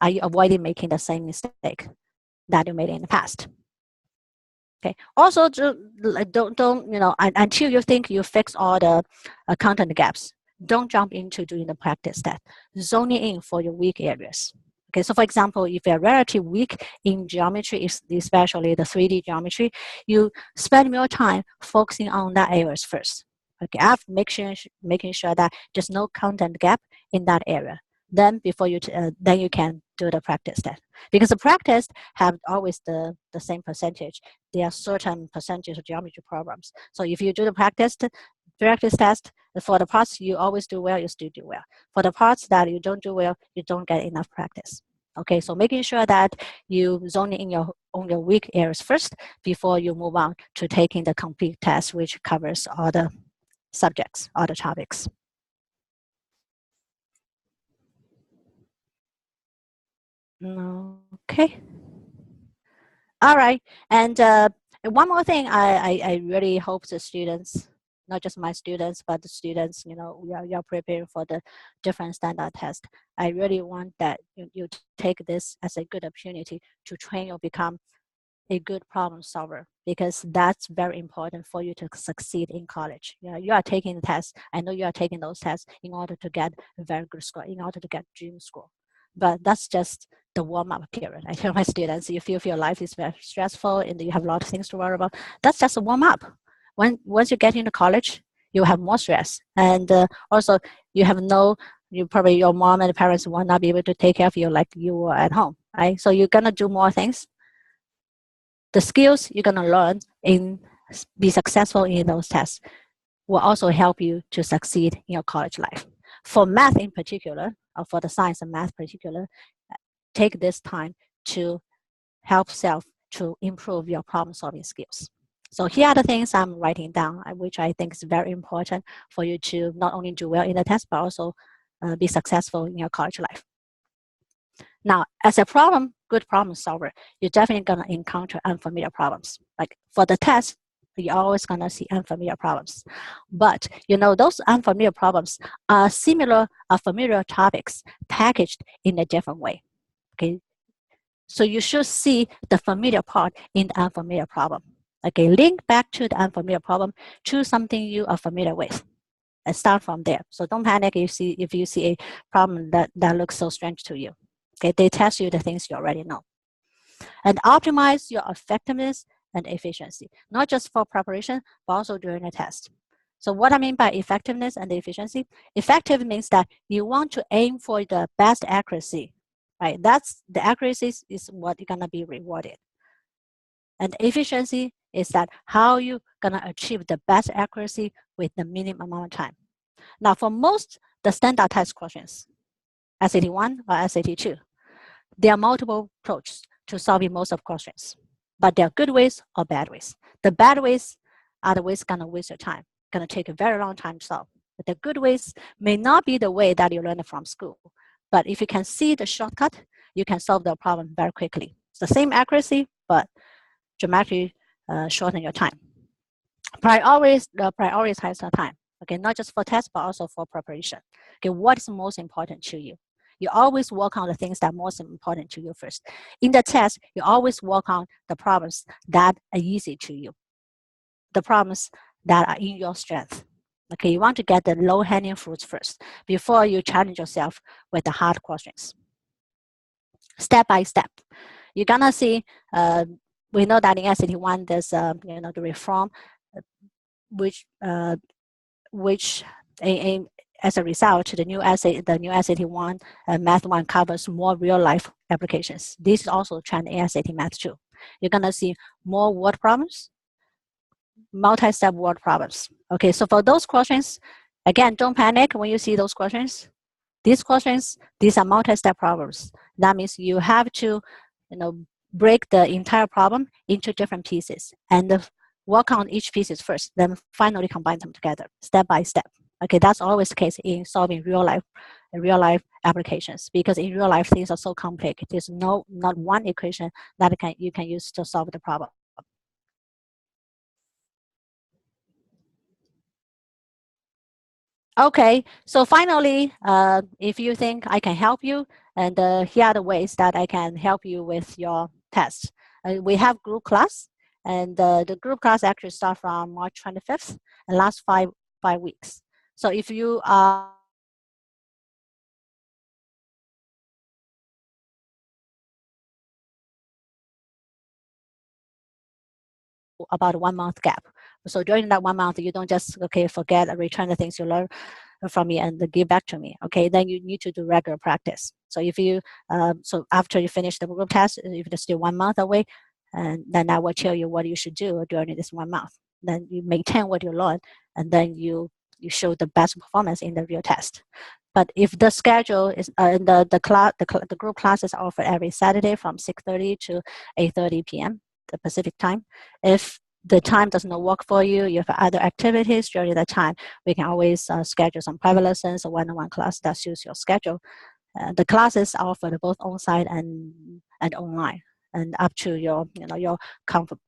are you avoiding making the same mistake that you made in the past? Okay. Also, don't until you think you fix all the content gaps, don't jump into doing the practice test. Zoning in for your weak areas. Okay, so for example, if you're relatively weak in geometry, especially the 3D geometry, you spend more time focusing on that areas first. Okay, after making sure that there's no content gap in that area. Then then you can do the practice test, because the practice have always the same percentage. There are certain percentage of geometry problems. So if you do the practice test for the parts you always do well, you still do well. For the parts that you don't do well, you don't get enough practice. Okay, so making sure that you zone in on your weak areas first before you move on to taking the complete test, which covers all the subjects, all the topics. Okay. All right. And one more thing, I really hope the students, not just my students, but the students, you're preparing for the different standard test. I really want that you take this as a good opportunity to train you become a good problem solver, because that's very important for you to succeed in college. You are taking the tests. I know you are taking those tests in order to get a very good score, in order to get dream score. But that's just the warm-up period. I tell my students, if you feel life is very stressful and you have a lot of things to worry about, that's just a warm-up. Once you get into college, you have more stress. And also, your mom and parents will not be able to take care of you like you were at home, right? So you're going to do more things. The skills you're going to learn in be successful in those tests will also help you to succeed in your college life. For math in particular, or for the science and math in particular, take this time to help self to improve your problem solving skills. So here are the things I'm writing down, which I think is very important for you to not only do well in the test, but also be successful in your college life. Now, as a good problem solver, you're definitely going to encounter unfamiliar problems. Like for the test, you're always going to see unfamiliar problems. But, those unfamiliar problems are familiar topics packaged in a different way. Okay, so you should see the familiar part in the unfamiliar problem. Okay, link back to the unfamiliar problem to something you are familiar with, and start from there. So don't panic if you see a problem that looks so strange to you. Okay, they test you the things you already know. And optimize your effectiveness and efficiency, not just for preparation, but also during the test. So what I mean by effectiveness and efficiency, effective means that you want to aim for the best accuracy, right? That's the accuracy is what you're gonna be rewarded. And efficiency is that how you're gonna achieve the best accuracy with the minimum amount of time. Now, for most the standard test questions, SAT 1 or SAT 2, there are multiple approaches to solving most of questions, but there are good ways or bad ways. The bad ways are the ways gonna waste your time, gonna take a very long time to solve. But the good ways may not be the way that you learned from school, but if you can see the shortcut, you can solve the problem very quickly. It's the same accuracy, but dramatically shorten your time. Priorities your time. Okay, not just for tests, but also for preparation. Okay, what is most important to you? You always work on the things that are most important to you first. In the test, you always work on the problems that are easy to you, the problems that are in your strength. Okay, you want to get the low-hanging fruits first before you challenge yourself with the hard questions. Step by step, you're gonna see. We know that in SAT 1, there's the reform, which as a result, the new SAT 1 Math 1 covers more real life applications. This is also trend in SAT Math 2. You're gonna see more word problems, multi-step word problems. Okay, so for those questions, again, don't panic when you see those questions. These are multi-step problems. That means you have to, break the entire problem into different pieces and work on each pieces first, then finally combine them together, step by step. Okay, that's always the case in solving real life real life applications, because in real life things are so complex. There's not one equation that you can use to solve the problem. Okay, so finally, if you think I can help you, and here are the ways that I can help you with your test. We have group class, and the group class actually starts from March 25th and lasts five weeks. So if you are about a 1 month gap. So during that 1 month, you don't just forget and return the things you learn from me and give back to me. Okay, then you need to do regular practice. So if you so after you finish the group test, if it's still 1 month away, and then I will tell you what you should do during this 1 month. Then you maintain what you learn, and then you show the best performance in the real test. But if the schedule is the group classes are offered every Saturday from 6:30 to 8:30 p.m. the Pacific time. If the time does not work for you, you have other activities during that time, we can always schedule some private lessons or one-on-one class that suits your schedule. The classes are offered both on-site and online, and up to your your comfort,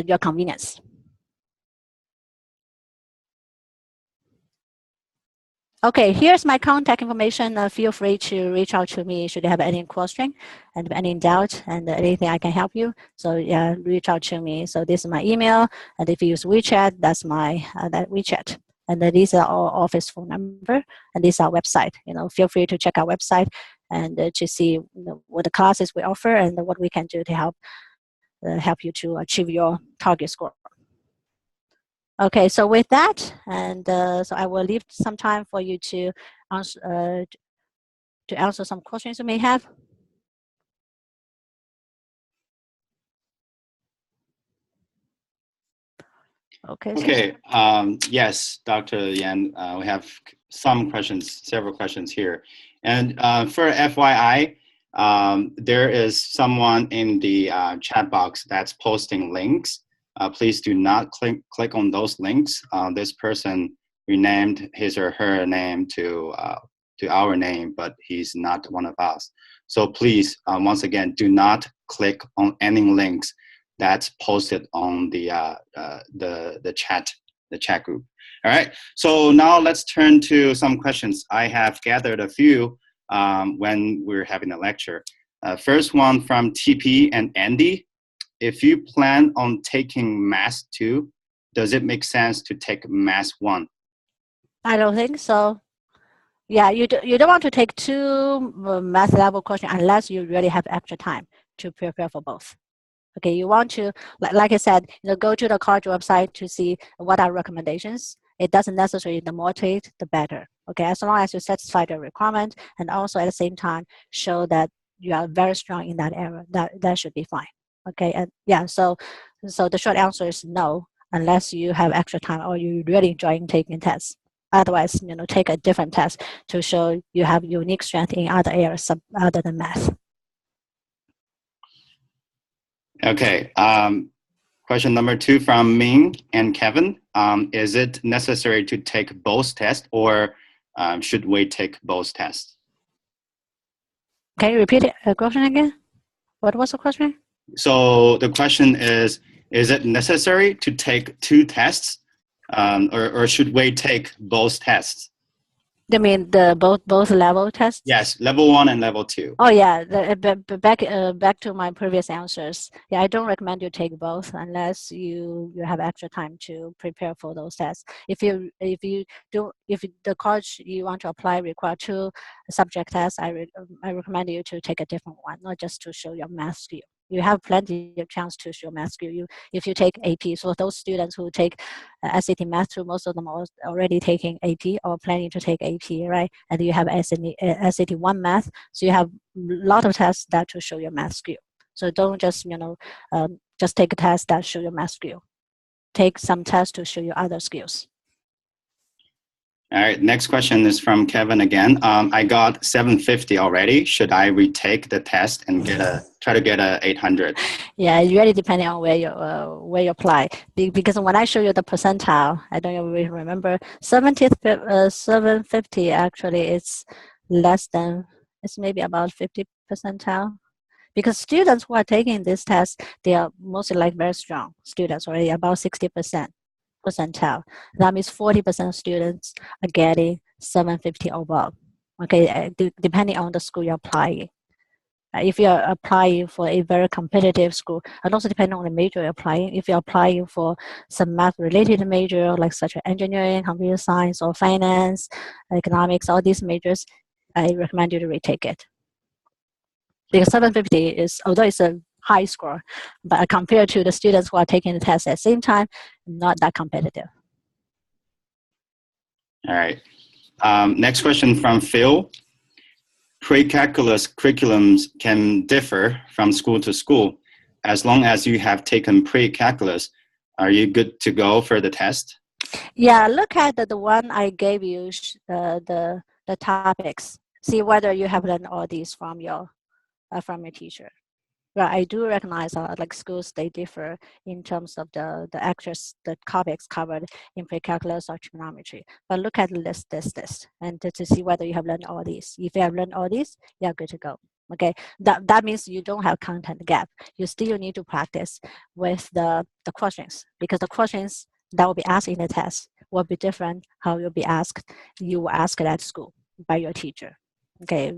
your convenience. Okay, here's my contact information. Feel free to reach out to me should you have any question and any doubt and anything I can help you. So yeah, reach out to me. So this is my email, and if you use WeChat, that's my that WeChat. And these are our office phone number, and this is our website. Feel free to check our website and to see what the classes we offer and what we can do to help you to achieve your target score. Okay, so with that, and so I will leave some time for you to answer some questions you may have. Okay. Okay. Yes, Dr. Yan, we have several questions here. And for FYI, there is someone in the chat box that's posting links. Please do not click on those links. This person renamed his or her name to our name, but he's not one of us. So please, once again, do not click on any links that's posted on the chat group. All right. So now let's turn to some questions. I have gathered a few when we're having a lecture. First one from TP and Andy. If you plan on taking Math 2, does it make sense to take Math 1? I don't think so. Yeah, you don't want to take two math level questions unless you really have extra time to prepare for both. Okay, you want to, like I said, go to the college website to see what are recommendations. It doesn't necessarily, the more take, the better. Okay, as long as you satisfy the requirement and also at the same time show that you are very strong in that area, that should be fine. Okay, and yeah, so the short answer is no, unless you have extra time or you really enjoying taking tests. Otherwise, take a different test to show you have unique strength in other areas other than math. Okay. Question number 2 from Ming and Kevin. Is it necessary to take both tests, or should we take both tests? Can you repeat the question again? What was the question? So the question is it necessary to take 2 tests, or should we take both tests? You mean the both level tests? Yes, level 1 and level 2. Oh yeah, back to my previous answers. Yeah, I don't recommend you take both unless you have extra time to prepare for those tests. If the college you want to apply require 2 subject tests, I recommend you to take a different one, not just to show your math skill. You have plenty of chance to show math skill. If you take AP, so those students who take SAT Math 2, most of them are already taking AP or planning to take AP, right? And you have SAT 1 Math, so you have a lot of tests that to show your math skill. So don't just just take a test that show your math skill. Take some tests to show your other skills. All right, next question is from Kevin again. I got 750 already. Should I retake the test and try to get a 800? Yeah, it really depending on where you apply. Because when I show you the percentile, I don't even remember 750 actually it's less than, it's maybe about 50 percentile. Because students who are taking this test, they are mostly like very strong students, already about 60% percentile. That means 40% of students are getting 750 or above. Okay, depending on the school you're applying. If you're applying for a very competitive school, and also depending on the major you're applying, if you're applying for some math-related major, like such as engineering, computer science, or finance, economics, all these majors, I recommend you to retake it. Because 750 is, although it's a high score, but compared to the students who are taking the test at the same time, not that competitive. All right. Next question from Phil. Pre-calculus curriculums can differ from school to school. As long as you have taken pre-calculus, are you good to go for the test? Yeah, look at the one I gave you, the topics. See whether you have learned all these from your teacher. But I do recognize like schools, they differ in terms of the topics covered in pre-calculus or trigonometry. But look at the list, and to see whether you have learned all these. If you have learned all these, you're good to go. Okay, that means you don't have content gap. You still need to practice with the questions, because the questions that will be asked in the test will be different how you'll be asked. You will ask it at school by your teacher. Okay,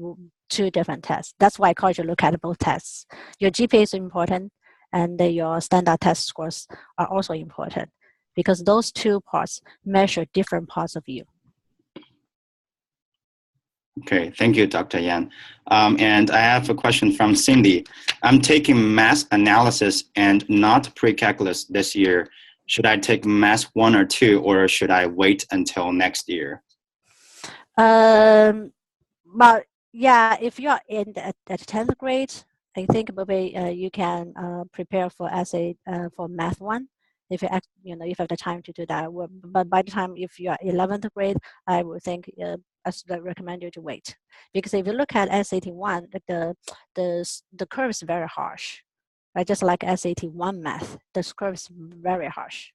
two different tests. That's why I encourage you to look at both tests. Your GPA is important, and your standard test scores are also important, because those two parts measure different parts of you. Okay, thank you, Dr. Yan. And I have a question from Cindy. I'm taking math analysis and not pre-calculus this year. Should I take math 1 or 2, or should I wait until next year? But yeah, if you are in the 10th grade, I think maybe you can prepare for essay for math 1. If if you have the time to do that. But by the time if you are 11th grade, I would think I should recommend you to wait, because if you look at SAT 1, the curve is very harsh. Right? Just like SAT 1 math, the curve is very harsh.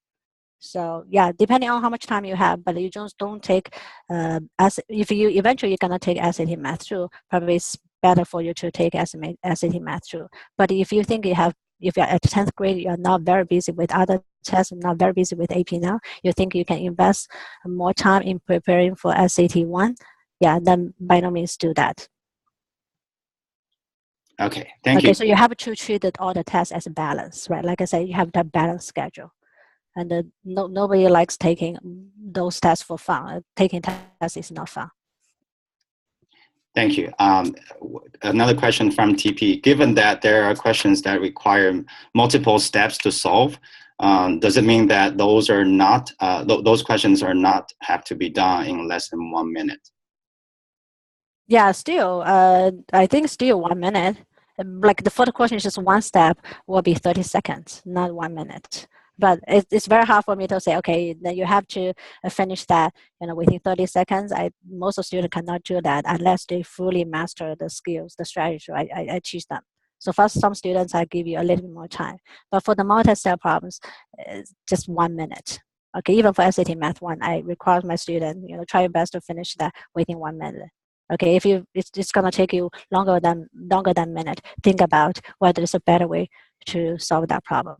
So yeah, depending on how much time you have, but you just don't take as if you eventually you're gonna take SAT math 2, probably it's better for you to take SAT math 2. But if you think if you're at 10th grade, you're not very busy with other tests, not very busy with AP now, you think you can invest more time in preparing for SAT 1, yeah, then by no means do that. Okay, thank you. Okay, so you have to treat all the tests as a balance, right? Like I said, you have that balance schedule. And nobody likes taking those tests for fun. Taking tests is not fun. Thank you. Another question from TP. Given that there are questions that require multiple steps to solve, does it mean that those are not those questions are not have to be done in less than 1 minute? Yeah, still, I think still 1 minute. Like the first question is just one step, will be 30 seconds, not 1 minute. But it's very hard for me to say, okay, then you have to finish that, within 30 seconds. Most of students cannot do that unless they fully master the skills, the strategy I teach them. So for some students, I give you a little bit more time. But for the multi-step problems, it's just 1 minute. Okay, even for SAT Math 1, I require my student, try your best to finish that within 1 minute. Okay, if it's gonna take you longer than a minute, think about whether there's a better way to solve that problem.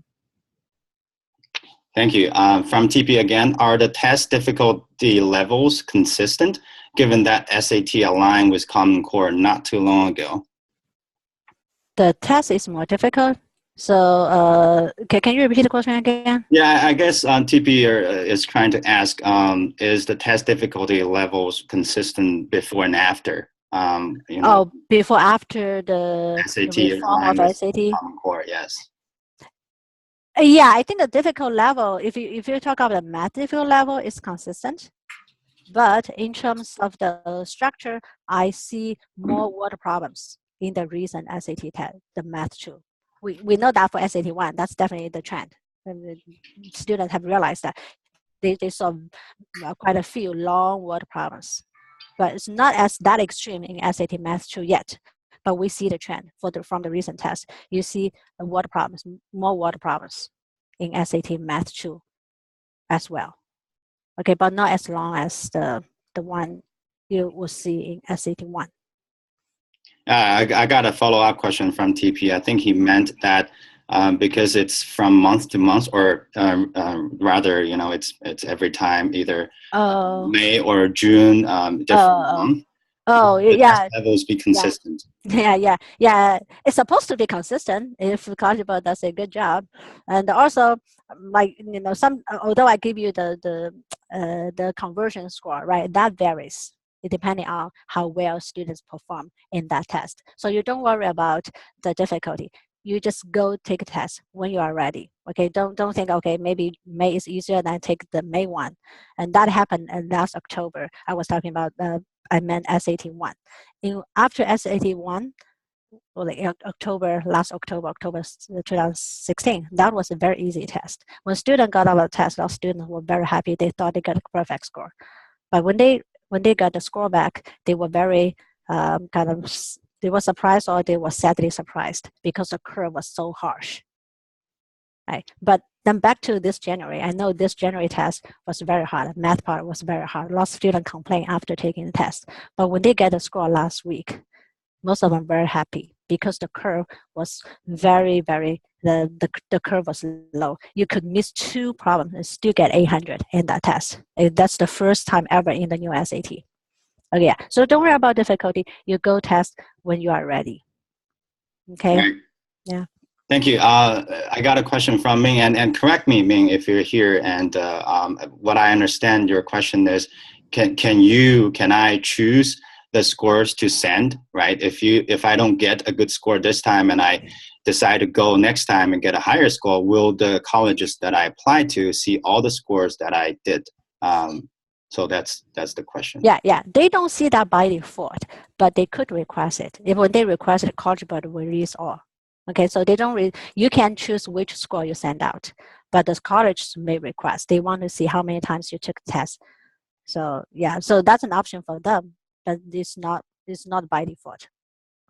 Thank you. From TP again, are the test difficulty levels consistent, given that SAT aligned with Common Core not too long ago? The test is more difficult. So can you repeat the question again? Yeah, I guess TP is trying to ask, is the test difficulty levels consistent before and after? Oh, before, after the SAT reform of SAT? Common Core, yes. Yeah, I think the difficult level, if you talk about the math difficult level, is consistent. But in terms of the structure, I see more word problems in the recent SAT test, the math 2. We know that for SAT 1, that's definitely the trend. And the students have realized that they saw quite a few long word problems. But it's not as that extreme in SAT Math 2 yet. But we see the trend from the recent test. You see word problems, more word problems in SAT Math 2 as well. Okay, but not as long as the one you will see in SAT-1. I got a follow-up question from TP. I think he meant that because it's from month to month, or rather, it's every time, either May or June, different month. The test Yeah. levels be consistent. Yeah. It's supposed to be consistent if College does a good job, and also, like although I give you the conversion score, right? That varies depending on how well students perform in that test. So you don't worry about the difficulty. You just go take a test when you are ready. Okay, don't think, okay, maybe May is easier than take the May one, and that happened last October. I was talking about. I meant SAT-1. After SAT-1, well, like last October 2016, that was a very easy test. When students got out of the test, our students were very happy. They thought they got a perfect score. But when they got the score back, they were very they were surprised, or they were sadly surprised because the curve was so harsh. Right? But then back to this January, I know this January test was very hard. Math part was very hard. Lots of students complained after taking the test. But when they get the score last week, most of them were very happy because the curve was the curve was low. You could miss 2 problems and still get 800 in that test. That's the first time ever in the new SAT. Okay, yeah. So don't worry about difficulty. You go test when you are ready. Okay. Right. Yeah. Thank you. I got a question from Ming, and correct me, Ming, if you're here. And what I understand your question is, can I choose the scores to send, right? If I don't get a good score this time and I decide to go next time and get a higher score, will the colleges that I apply to see all the scores that I did? So that's the question. Yeah. They don't see that by default, but they could request it. When they request it, College Board will release all. Okay, so they don't. You can choose which score you send out, but the colleges may request. They want to see how many times you took the test. So yeah, so that's an option for them, but it's not by default.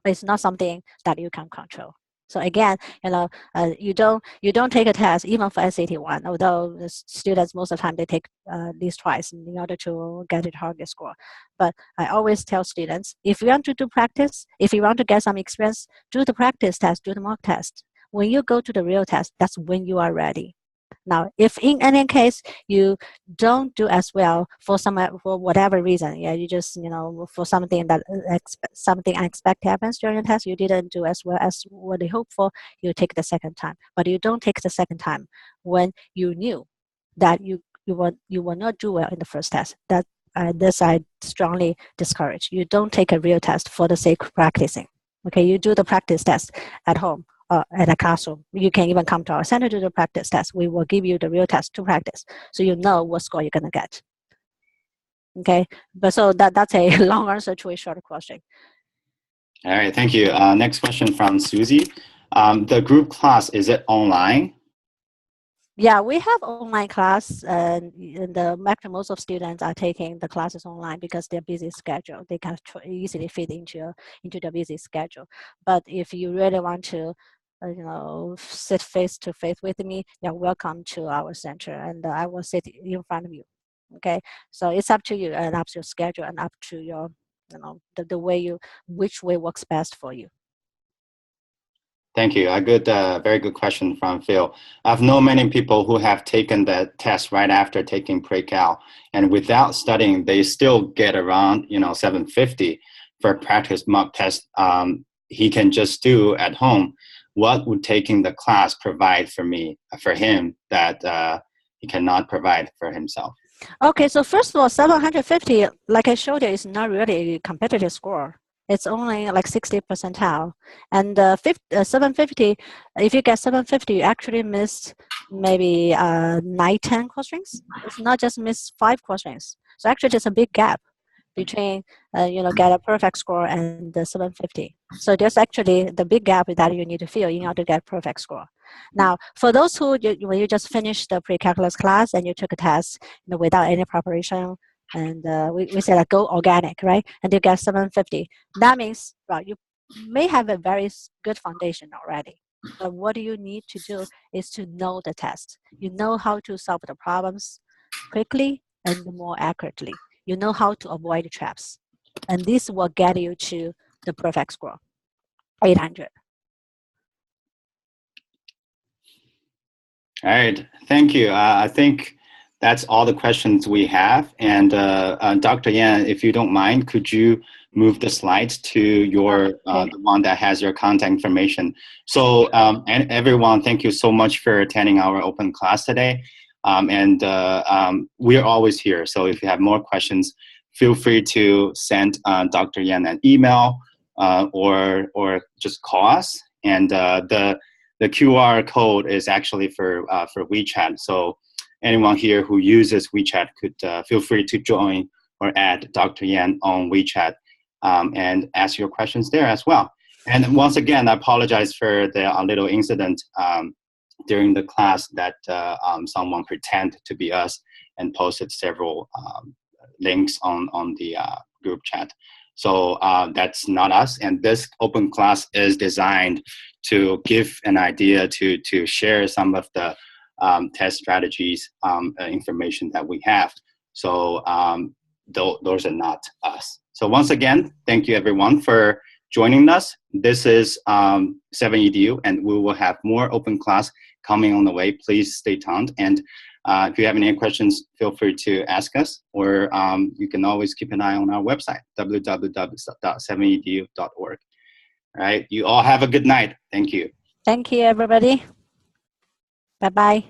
It's not something that you can control. So again, you don't take a test even for SAT-1, although the students most of the time they take at least twice in order to get a target score. But I always tell students, if you want to do practice, if you want to get some experience, do the practice test, do the mock test. When you go to the real test, that's when you are ready. Now, if in any case you don't do as well for whatever reason, yeah, you just for something something unexpected happens during the test, you didn't do as well as what they hoped for, you take the second time. But you don't take the second time when you knew that you will not do well in the first test. This I strongly discourage. You don't take a real test for the sake of practicing. Okay, you do the practice test at home. At a classroom. You can even come to our center to do the practice test. We will give you the real test to practice, so you know what score you're going to get. Okay, but so that's a long answer to a short question. All right, thank you. Next question from Susie. The group class, is it online? Yeah, we have online class, and most of students are taking the classes online because they're busy schedule. They can easily fit into the busy schedule. But if you really want to, sit face to face with me, you're welcome to our center, and I will sit in front of you. Okay, so it's up to you, and up to your schedule, and up to your, the way which way works best for you. Thank you. Very good question from Phil. I've known many people who have taken the test right after taking pre-cal, and without studying, they still get around 750 for a practice mock test. He can just do at home. What would taking the class provide for him that he cannot provide for himself? Okay, so first of all, 750, like I showed you, is not really a competitive score. It's only like 60 percentile. And 750, if you get 750, you actually missed maybe 9, 10 questions. It's not just miss 5 questions. So actually, there's a big gap between, get a perfect score and the 750. So there's actually the big gap that you need to fill in order to get perfect score. Now, for those when you just finished the pre-calculus class and you took a test without any preparation, and we said like, go organic, right? And you get 750. That means, well, you may have a very good foundation already. But what you need to do is to know the test. You know how to solve the problems quickly and more accurately. You know how to avoid traps. And this will get you to the perfect score, 800. All right, thank you. I think that's all the questions we have. And Dr. Yan, if you don't mind, could you move the slides to your Okay. the one that has your contact information? So, and everyone, thank you so much for attending our open class today. We're always here. So if you have more questions, feel free to send Dr. Yan an email or just call us. And the QR code is actually for WeChat. So anyone here who uses WeChat could feel free to join or add Dr. Yan on WeChat and ask your questions there as well. And once again, I apologize for the little incident during the class that someone pretended to be us and posted several links on the group chat. So that's not us. And this open class is designed to give an idea, to share some of the test strategies, information that we have. So those are not us. So once again, thank you everyone for joining us. This is 7EDU, and we will have more open class coming on the way. Please stay tuned. And if you have any questions, feel free to ask us, or you can always keep an eye on our website, www.7edu.org. All right, you all have a good night. Thank you. Thank you, everybody. Bye-bye.